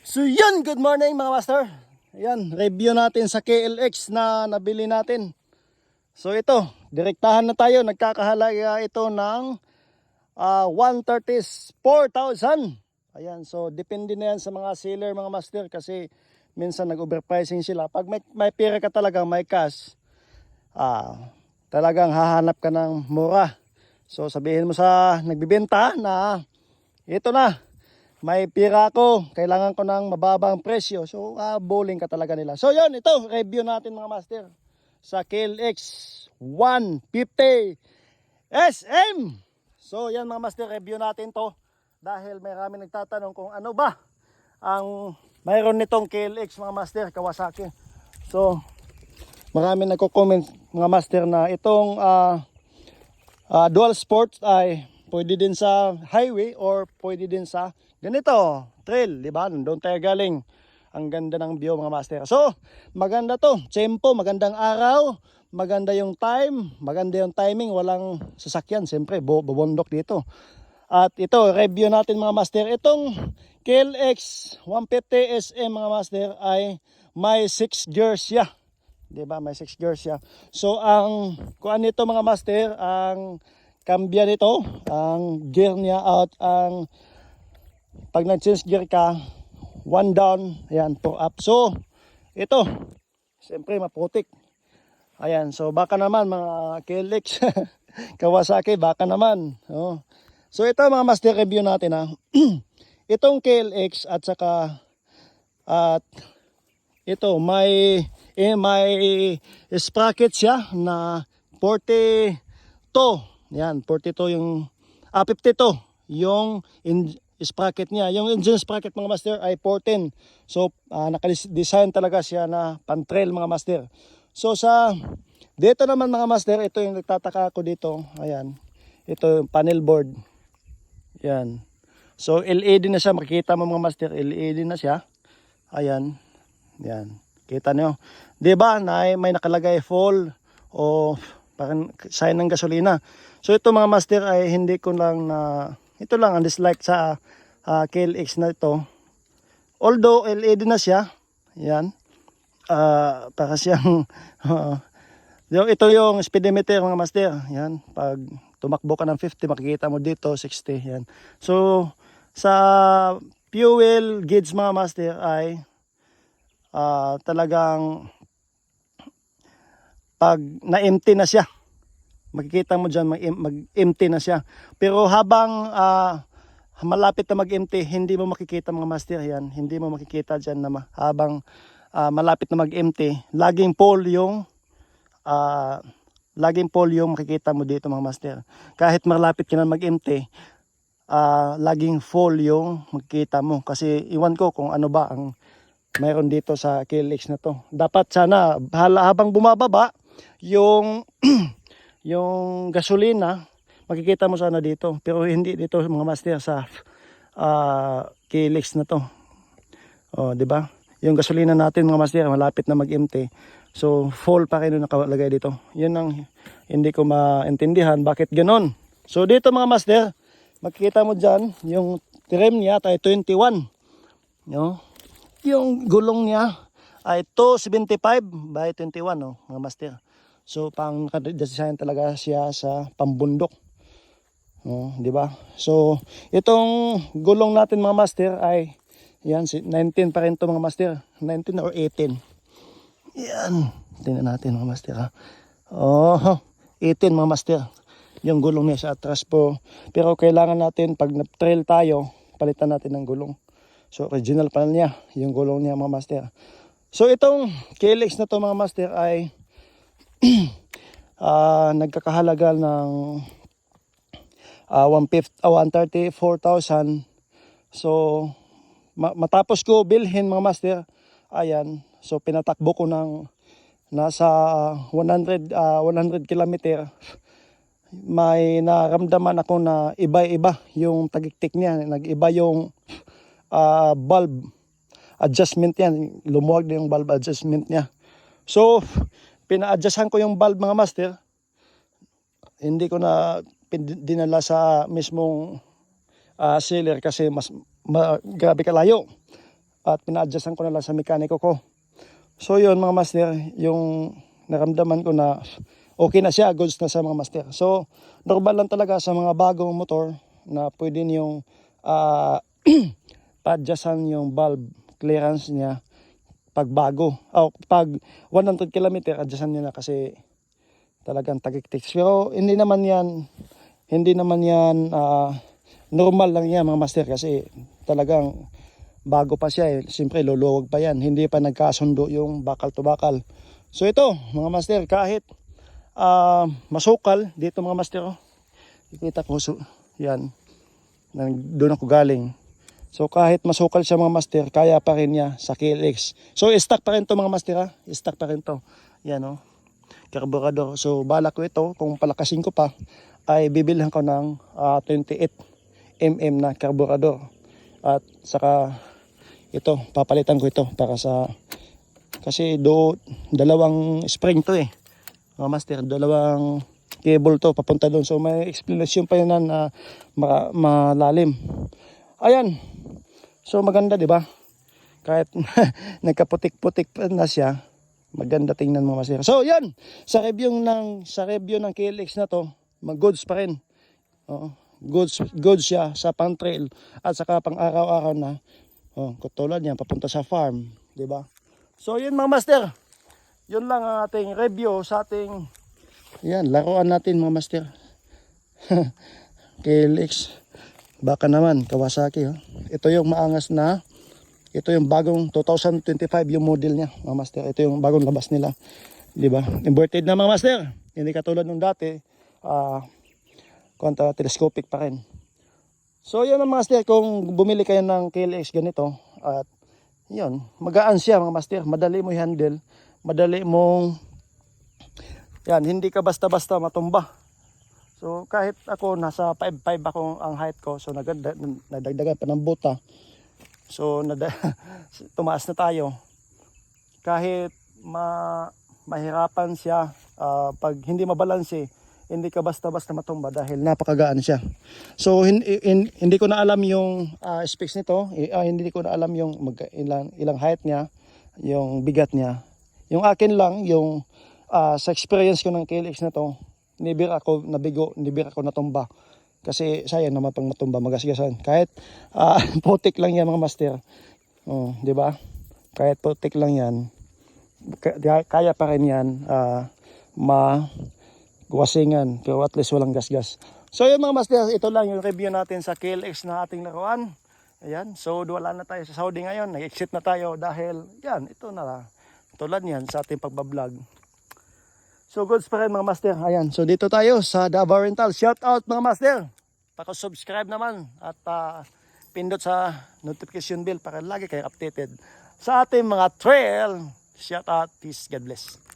So yan, good morning mga master. Ayan, review natin sa KLX na nabili natin. So ito, direktahan na tayo. Nagkakahalaga ito ng 134,000. Ayan, so depende na yan sa mga seller mga master kasi minsan nag-overpricing sila. Pag may pera ka talaga, may cash, talagang hahanap ka ng mura. So sabihin mo sa nagbibenta na ito na, may pira ko, kailangan ko ng mababang presyo. So, bowling ka talaga nila. So, yun, ito, review natin mga master. Sa KLX 150 SM. So, yan mga master, review natin to. Dahil may rami nagtatanong kung ano ba ang mayroon nitong KLX mga master, Kawasaki. So, marami nagko-comment mga master na itong dual sports ay pwede din sa highway or pwede din sa ganito, trail, di ba? Doon tayo galing. Ang ganda ng view mga master. So, maganda to. Tempo, magandang araw, maganda yung time, maganda yung timing, walang sasakyan. Siyempre, bubundok dito. At ito, review natin mga master. Itong KLX 150 SM mga master ay may 6 gears siya. Di ba? May 6 gears siya. So, ang kuan nito mga master, ang kambya nito, ang gear niya out, ang pag nag-change gear ka, 1 down, ayan, 4 up. So, ito, siyempre maputik. Ayan, so baka naman mga KLX, Kawasaki, baka naman. Oh. So, ito mga master review natin ha. Itong KLX at saka, at ito, may sprocket siya na 42. Yan, 42 yung, 52 yung sprocket niya. Yung engine sprocket mga master ay 14. So, naka-design talaga siya na pan-trail mga master. So, dito naman mga master, ito yung nagtataka ko dito. Ayan, ito yung panel board. Yan. So, LED na siya. Makikita mo mga master, LED na siya. Ayan. Yan. Kita nyo. Diba, may nakalagay full o parang sign ng gasolina. So, ito mga master ay hindi ko lang ito lang ang dislike sa KLX na ito. Although LED na siya, yan, para siyang, ito yung speedometer mga master, yan, pag tumakbo ka ng 50, makikita mo dito, 60, yan. So, sa fuel gauge mga master ay, talagang, pag na-empty na siya, makikita mo dyan, mag-empty na siya. Pero habang malapit na mag-empty, hindi mo makikita mga master yan. Hindi mo makikita dyan na habang malapit na mag-empty, laging full yung makikita mo dito mga master. Kahit malapit ka na mag-empty, laging full yung makikita mo. Kasi iwan ko kung ano ba ang mayroon dito sa KLX na to. Dapat sana habang bumababa yung yung gasolina, makikita mo sana dito. Pero hindi dito mga master sa KLX na to. O, di ba? Yung gasolina natin mga master, malapit na mag-empty. So, full pa rin yung nakalagay dito. Yun ang hindi ko maintindihan. Bakit ganon? So, dito mga master, makikita mo dyan, yung trim niya ay 21. No? Yung gulong niya ay 275 by 21, no, mga master. So, pang naka-design talaga siya sa pambundok. Oh, di ba? So, itong gulong natin mga master ay yan, 19 pa rin to mga master. 19 or 18. Yan. Tingnan natin mga master ha. Oh, 18 mga master. Yung gulong niya sa atras po. Pero kailangan natin pag na-trail tayo, palitan natin ng gulong. So, original pa niya yung gulong niya mga master. So, itong KLX na to mga master ay nagkakahalaga ng 134,000. So matapos ko bilhin mga master, ayan, so pinatakbo ko ng nasa 100 kilometer. May naramdaman ako na iba-iba yung tagiktik niya, nag-iba yung bulb adjustment yan, lumuwag na yung bulb adjustment niya. So pina-adjustan ko yung bulb mga master. Hindi ko na dinala sa mismong seller kasi mas grabe kalayo. at pina-adjustan ko na lang sa mekaniko ko. So yun mga master, yung naramdaman ko na okay na siya, goods na sa mga master. So normal lang talaga sa mga bagong motor na pwede niyong pa-adjustan yung valve clearance niya pag bago. O pag 100 km, adjustan niyo na kasi talagang tagik-tik. Pero hindi naman yan normal lang yan mga master kasi talagang bago pa siya eh. Siyempre luluwag pa yan. Hindi pa nagkasundo yung bakal to bakal. So ito mga master, kahit masukal dito mga master, oh. Ikita ko yan. Doon ako galing. So kahit masukal siya mga master, kaya pa rin niya sa KLX. So stock pa rin to mga master ha. Stock pa rin to. Yan oh. Carburetor. So balak ko ito, kung palakasin ko pa, ay bibilhan ko ng 28 mm na carburetor. At saka ito, papalitan ko ito para sa, kasi dalawang spring to eh mga master, dalawang cable to papunta doon. So may explanation pa yun na malalim. Ayan, so maganda di ba, kahit nagkaputik-putik na siya, maganda tingnan mga master. So yan, sa review ng KLX na to, mag-goods pa rin. Goods siya sa pang trail at saka pang araw-araw na. Katulad niyan, papunta sa farm, di ba? So yun mga master, yun lang ang ating review sa ating laruan natin mga master. KLX, baka naman Kawasaki. Ito yung maangas na, ito yung bagong 2025 yung model niya mga master. Ito yung bagong labas nila, di ba? Inverted na mga master, hindi katulad nung dati, telescopic pa rin. So yun mga master, kung bumili kayo ng KLX ganito, at yun, magaan siya mga master, madali mo i-handle, madali mong, hindi ka basta-basta matumba. So kahit ako, nasa 5'5 ako ang height ko, so nadagdagan pa ng buta, so tumaas na tayo. Kahit mahirapan siya, pag hindi mabalanse, hindi ka basta-basta matumba dahil napakagaan siya. So hindi ko na alam yung specs nito, hindi ko na alam yung ilang height niya, yung bigat niya. Yung akin lang, yung sa experience ko ng KLX na to, never ako nabigo, never ako natumba. Kasi sayang naman pang matumba, magasgasan. Kahit putik lang yan mga master. Di ba? Kahit putik lang yan, kaya pa rin yan wasingan, pero at least walang gasgas. So yun mga master, ito lang yung review natin sa KLX na ating laruan. Ayan, so wala na tayo sa Saudi ngayon, nag-exit na tayo dahil ito na tulad niyan sa ating pagbablog. So goods pa rin mga master. Ayan, so dito tayo sa Davao Rental. Shout out mga master, paki-subscribe naman at pindot sa notification bell para lagi kayo updated sa ating mga trail. Shout out, peace, God bless.